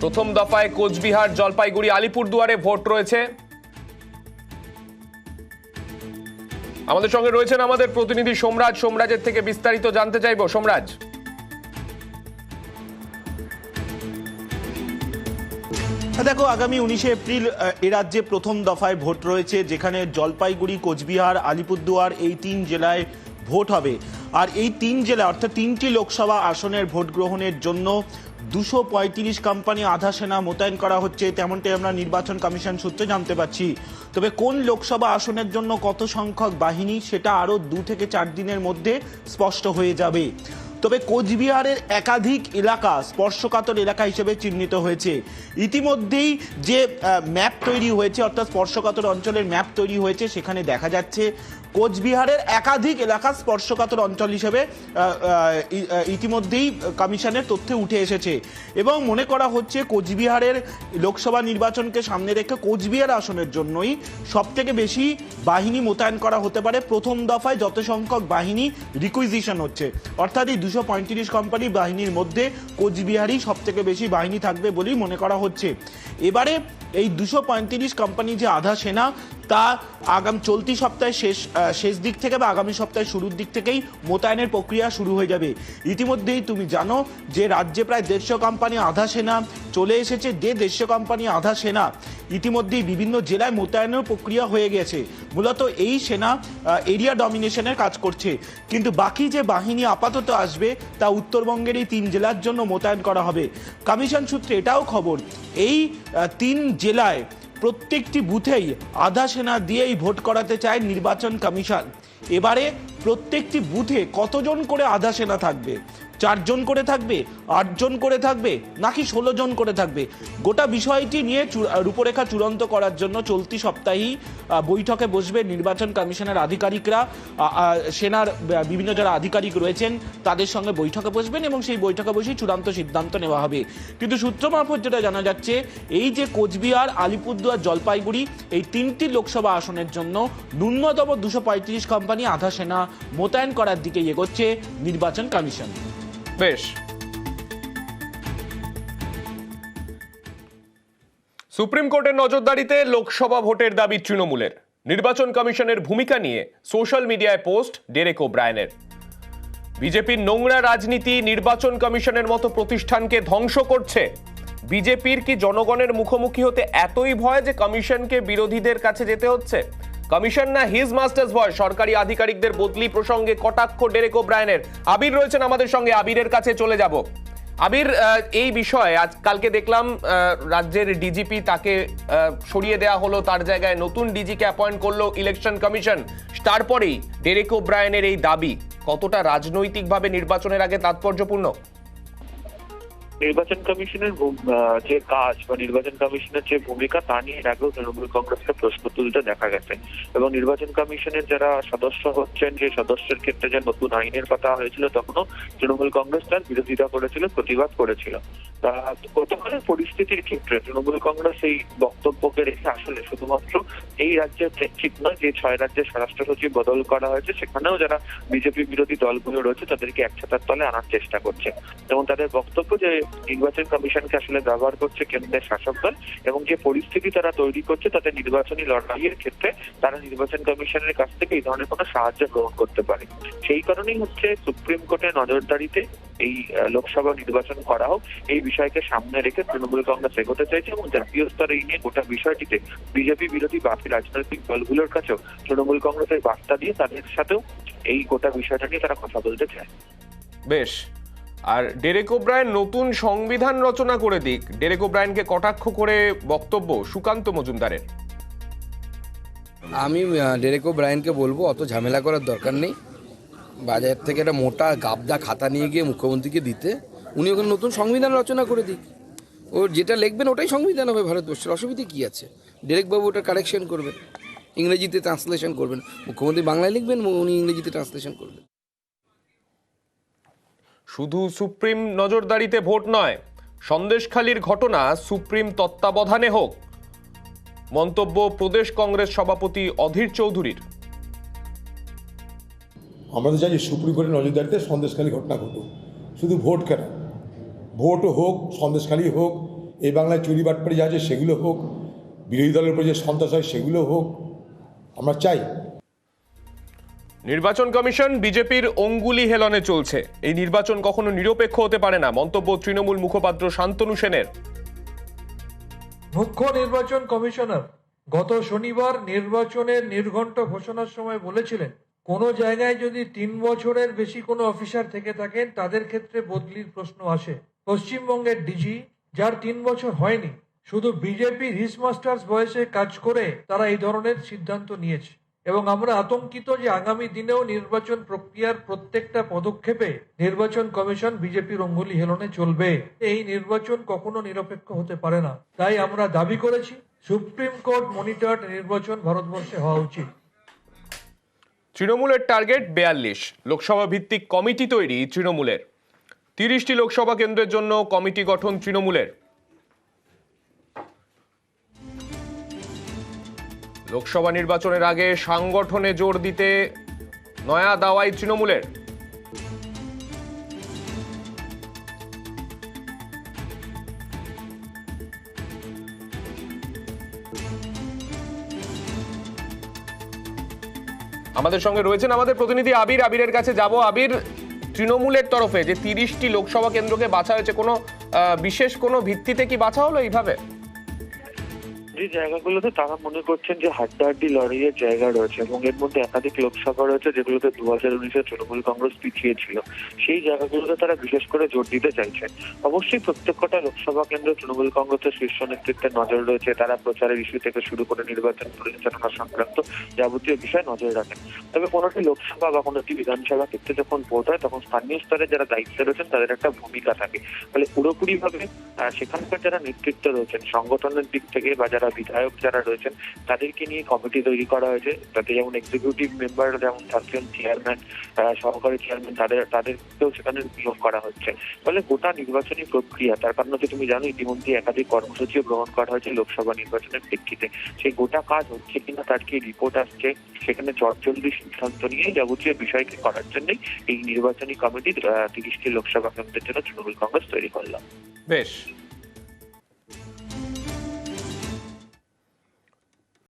প্রথম দফায় কোচবিহার, জলপাইগুড়ি, আলিপুরদুয়ারে ভোট রয়েছে। আমাদের সঙ্গে রয়েছেন আমাদের প্রতিনিধি সোমরাজ। সোমরাজের থেকে বিস্তারিত জানতে চাইবো। সোমরাজ, দেখো, আগামী 19 এপ্রিল এ রাজ্যে প্রথম দফায় ভোট রয়েছে, যেখানে জলপাইগুড়ি, কোচবিহার, আলিপুরদুয়ার এই 3 জেলায় ভোট হবে। আর এই 3 জেলা অর্থাৎ 3টি লোকসভা আসনের ভোট গ্রহণের জন্য 235 কোম্পানি আধা সেনা মোতায়েন করা হচ্ছে, তেমনটাই আমরা নির্বাচন কমিশন সূত্রে জানতে পারছি। তবে কোন লোকসভা আসনের জন্য কত সংখ্যক বাহিনী, সেটা আরও 2 থেকে 4 দিনের মধ্যে স্পষ্ট হয়ে যাবে। তবে কোচবিহারের একাধিক এলাকা স্পর্শকাতর এলাকা হিসেবে চিহ্নিত হয়েছে। ইতিমধ্যেই যে ম্যাপ তৈরি হয়েছে, অর্থাৎ স্পর্শকাতর অঞ্চলের ম্যাপ তৈরি হয়েছে, সেখানে দেখা যাচ্ছে কোচবিহারের একাধিক এলাকা স্পর্শকাতর অঞ্চল হিসেবে ইতিমধ্যেই কমিশনের তথ্যে উঠে এসেছে। এবং মনে করা হচ্ছে কোচবিহারের লোকসভা নির্বাচনকে সামনে রেখে কোচবিহার আসনের জন্যই সবথেকে বেশি বাহিনী মোতায়েন করা হতে পারে। প্রথম দফায় যত সংখ্যক বাহিনী রিকুইজিশন হচ্ছে, অর্থাৎ এই 235 কোম্পানি বাহিনীর মধ্যে কোচবিহারই সবথেকে বেশি বাহিনী থাকবে বলেই মনে করা হচ্ছে। এবারে এই 235 কোম্পানি যে আধা সেনা, তা চলতি সপ্তাহে শেষ দিক থেকে বা আগামী সপ্তাহের শুরুর দিক থেকেই মোতায়েনের প্রক্রিয়া শুরু হয়ে যাবে। ইতিমধ্যেই তুমি জানো যে রাজ্যে প্রায় 150 কোম্পানি আধা সেনা চলে এসেছে। যে 150 কোম্পানি আধা সেনা ইতিমধ্যেই বিভিন্ন জেলায় মোতায়েনের প্রক্রিয়া হয়ে গেছে। মূলত এই সেনা এরিয়া ডমিনেশনের কাজ করছে। কিন্তু বাকি যে বাহিনী আপাতত আসবে, তা উত্তরবঙ্গের এই 3 জেলার জন্য মোতায়েন করা হবে। কমিশন সূত্রে এটাও খবর, এই 3 জেলায় প্রত্যেকটি বুথেই আধা সেনা দিয়েই ভোট করাতে চায় নির্বাচন কমিশন। এবারে প্রত্যেকটি বুথে কতজন করে আধা সেনা থাকবে? 4 জন করে থাকবে, 8 জন করে থাকবে, নাকি 16 জন করে থাকবে? গোটা বিষয়টি নিয়ে রূপরেখা চূড়ান্ত করার জন্য চলতি সপ্তাহেই বৈঠকে বসবে নির্বাচন কমিশনের আধিকারিকরা। সেনার বিভিন্ন যারা আধিকারিক রয়েছেন তাদের সঙ্গে বৈঠকে বসবেন এবং সেই বৈঠকে বসেই চূড়ান্ত সিদ্ধান্ত নেওয়া হবে। কিন্তু সূত্র মারফত যেটা জানা যাচ্ছে, এই যে কোচবিহার, আলিপুরদুয়ার, জলপাইগুড়ি এই 3টি লোকসভা আসনের জন্য ন্যূনতম 235 কোম্পানি আধা সেনা মোতায়েন করার দিকে এগোচ্ছে নির্বাচন কমিশন। বেশ। সুপ্রিম কোর্টের নজরদারিতে লোকসভা ভোটের দাবি তৃণমূলের। নির্বাচন কমিশনের ভূমিকা নিয়ে সোশ্যাল মিডিয়ায় পোস্ট ডেরেক ওব্রায়েনের। বিজেপির নোংরা রাজনীতি নির্বাচন কমিশনের মতো প্রতিষ্ঠানকে ধ্বংস করছে। বিজেপির কি জনগণের মুখোমুখি হতে এতই ভয় যে কমিশনকে বিরোধীদের কাছে যেতে হচ্ছে? কমিশন না হিজ মাস্টার্স ভয়? সরকারি আধিকারিকদের বদলি প্রসঙ্গে কটাক্ষ ডেরেক ওব্রায়েনের। আবির রয়েছেন আমাদের সঙ্গে, আবিরের কাছে চলে যাব। আবির, এই বিষয়ে কালকে দেখলাম রাজ্যের ডিজিপি, তাকে সরিয়ে দেওয়া হলো, তার জায়গায় নতুন ডিজিকে অ্যাপয়েন্ট করলো ইলেকশন কমিশন। তারপরেই ডেরেক ওব্রায়েনের এই দাবি কতটা রাজনৈতিকভাবে নির্বাচনের আগে তাৎপর্যপূর্ণ? নির্বাচন কমিশনের যে কাজ বা নির্বাচন কমিশনের যে ভূমিকা, তা নিয়ে এর আগেও তৃণমূল কংগ্রেসকে প্রশ্ন তুলতে দেখা গেছে। এবং নির্বাচন কমিশনের যারা সদস্য হচ্ছেন, যে সদস্যের ক্ষেত্রে যে নতুন আইনের কথা হয়েছিল, তখনও তৃণমূল কংগ্রেস তার বিরোধিতা করেছিল, প্রতিবাদ করেছিল। তা গতকালের পরিস্থিতির ক্ষেত্রে তৃণমূল কংগ্রেস এই বক্তব্যকে রেখে আসলে শুধুমাত্র এই রাজ্যের প্রেক্ষিত নয়, যে 6 রাজ্যের স্বরাষ্ট্র সচিব বদল করা হয়েছে, সেখানেও যারা বিজেপি বিরোধী দলগুলো রয়েছে তাদেরকে এক ছাতার তলে আনার চেষ্টা করছে। এবং তাদের বক্তব্য যে নির্বাচন কমিশনকে আসলে ব্যবহার করছে কেন্দ্রের শাসক দল, এবং যে পরিস্থিতি তারা তৈরি করছে তাতে নির্বাচনী লড়াইয়ের ক্ষেত্রে তারা নির্বাচন কমিশনের কাছ থেকে এই ধরনের কোনো সাহায্য গ্রহণ করতে পারে। সেই কারণেই হচ্ছে সুপ্রিম কোর্টের নজরদারিতে এই লোকসভা নির্বাচন করা হোক, এই বিষয়কে সামনে রেখে তৃণমূল কংগ্রেস এগোতে চাইছে। এবং জাতীয় স্তরে এই নিয়ে গোটা বিষয়টিতে বিজেপি বিরোধী বাকি রাজনৈতিক দলগুলোর কাছেও তৃণমূল কংগ্রেসের বার্তা দিয়ে তাদের সাথেও এই গোটা বিষয়টা নিয়ে তারা কথা বলতে চায়। বেশ। আর ডেরেক ওব্রায়েন নতুন সংবিধান রচনা করে দিক, ডেরেক ওব্রায়েনকে কটাক্ষ করে বক্তব্য সুকান্ত মজুমদারের। আমি ডেরেক ওব্রায়েনকে বলবো, অত ঝামেলা করার দরকার নেই। বাজার থেকে একটা মোটা গাবদা খাতা নিয়ে গিয়ে মুখ্যমন্ত্রীকে দিতে, উনি ওখানে নতুন সংবিধান রচনা করে দিক। ও যেটা লিখবেন ওটাই সংবিধান হবে ভারতবর্ষের। অসুবিধা কী আছে? ডেরেকবাবু ওটা কারেকশন করবেন, ইংরেজিতে ট্রান্সলেশন করবেন। মুখ্যমন্ত্রী বাংলায় লিখবেন, উনি ইংরেজিতে ট্রান্সলেশন করবেন। শুধু সুপ্রিম নজরদারিতে ভোট নয়, সন্দেশখালির ঘটনা সুপ্রিম তত্ত্বাবধানে হোক, মন্তব্য প্রদেশ কংগ্রেস সভাপতি অধীর চৌধুরীর। আমরা তো চাই সুপ্রিম কোর্টের নজরদারিতে সন্দেশখালি ঘটনা ঘটুক। শুধু ভোট কেন, ভোটও হোক, সন্দেশখালি হোক, এই বাংলায় চুরি বাটপাড়ি যা আছে সেগুলো হোক, বিরোধী দলের উপর যে সন্ত্রাস হয় সেগুলো হোক, আমরা চাই। নির্বাচন কমিশন বিজেপির অঙ্গুলি হেলনে চলছে। এই নির্বাচন কখনো নিরপেক্ষ হতে পারে না, মন্তব্য তৃণমূল মুখপাত্র শান্তনু সেনের। মুখ্য নির্বাচন কমিশনার গত শনিবার নির্বাচনের নির্ঘণ্ট ঘোষণার সময় বলেছিলেন, কোনো জায়গায় যদি 3 বছরের বেশি কোনো অফিসার থেকে থাকেন তাদের ক্ষেত্রে বদলির প্রশ্ন আসে। পশ্চিমবঙ্গের ডিজি, যার 3 বছর হয়নি, শুধু বিজেপির হিস মাস্টার্স বয়সে কাজ করে তারা এই ধরনের সিদ্ধান্ত নিয়েছে। এবং আমরা আতঙ্কিত যে আগামী দিনেও নির্বাচন প্রক্রিয়ার প্রত্যেকটা পদক্ষেপে নির্বাচন কমিশন বিজেপির অঙ্গুলি হেলনে চলবে। এই নির্বাচন কখনো নিরপেক্ষ হতে পারে না। তাই আমরা দাবি করেছি সুপ্রিম কোর্ট মনিটরড নির্বাচন ভারতবর্ষে হওয়া উচিত। তৃণমূলের টার্গেট 42। লোকসভা ভিত্তিক কমিটি তৈরি তৃণমূলের। 30টি লোকসভা কেন্দ্রের জন্য কমিটি গঠন তৃণমূলের। লোকসভা নির্বাচনের আগে সাংগঠনে জোর দিতে নয়া দাওয়াই তৃণমূলের। আমাদের সঙ্গে রয়েছেন আমাদের প্রতিনিধি আবির। আবিরের কাছে যাব। আবির, তৃণমূলের তরফে যে 30টি লোকসভা কেন্দ্রকে বাছা হয়েছে, কোনো বিশেষ কোনো ভিত্তিতে কি বাছা হলো এইভাবে? যে জায়গাগুলোতে তারা মনে করছেন যে হাড্ডাহাড্ডি লড়াইয়ের জায়গা রয়েছে এবং এর মধ্যে একাধিক লোকসভা রয়েছে যেগুলোতে 2019-এ তৃণমূল কংগ্রেস পিছিয়ে ছিল, সেই জায়গাগুলোতে তারা বিশেষ করে জোর দিতে চাইছেন। অবশ্যই প্রত্যেকটা লোকসভা কেন্দ্র তৃণমূল কংগ্রেসের শীর্ষ নেতৃত্বের নজর রয়েছে। তারা প্রচারের ইস্যু থেকে শুরু করে নির্বাচন পরিচালনা সংক্রান্ত যাবতীয় বিষয়ে নজর রাখেন। তবে কোনোটি লোকসভা বা কোনোটি বিধানসভা ক্ষেত্রে যখন ভোট হয় তখন স্থানীয় স্তরে যারা দায়িত্বে রয়েছেন তাদের একটা ভূমিকা থাকে। ফলে পুরোপুরি ভাবে সেখানকার যারা নেতৃত্ব রয়েছেন সংগঠনের দিক থেকে বা যারা বিধায়ক যারা রয়েছেন তাদেরকে নিয়ে কমিটি তৈরি করা হয়েছে। তাতে যেমন এক্সিকিউটিভ মেম্বার যেমন থাকছেন, চেয়ারম্যান, সহকারী চেয়ারম্যান, তাদেরকেও সেখানে নিয়োগ করা হচ্ছে। ফলে গোটা নির্বাচনী প্রক্রিয়া, তার কারণ হচ্ছে তুমি জানো ইতিমধ্যে একাধিক কর্মসূচিও গ্রহণ করা হয়েছে লোকসভা নির্বাচনের প্রেক্ষিতে। সেই গোটা কাজ হচ্ছে কিনা তার কি রিপোর্ট আসছে, সেখানে চটজলদি সিদ্ধান্ত নিয়ে যাবতীয় বিষয়কে করার জন্যই এই নির্বাচনী কমিটি 30টি লোকসভা কেন্দ্রের জন্য তৃণমূল কংগ্রেস তৈরি করলাম। বেশ।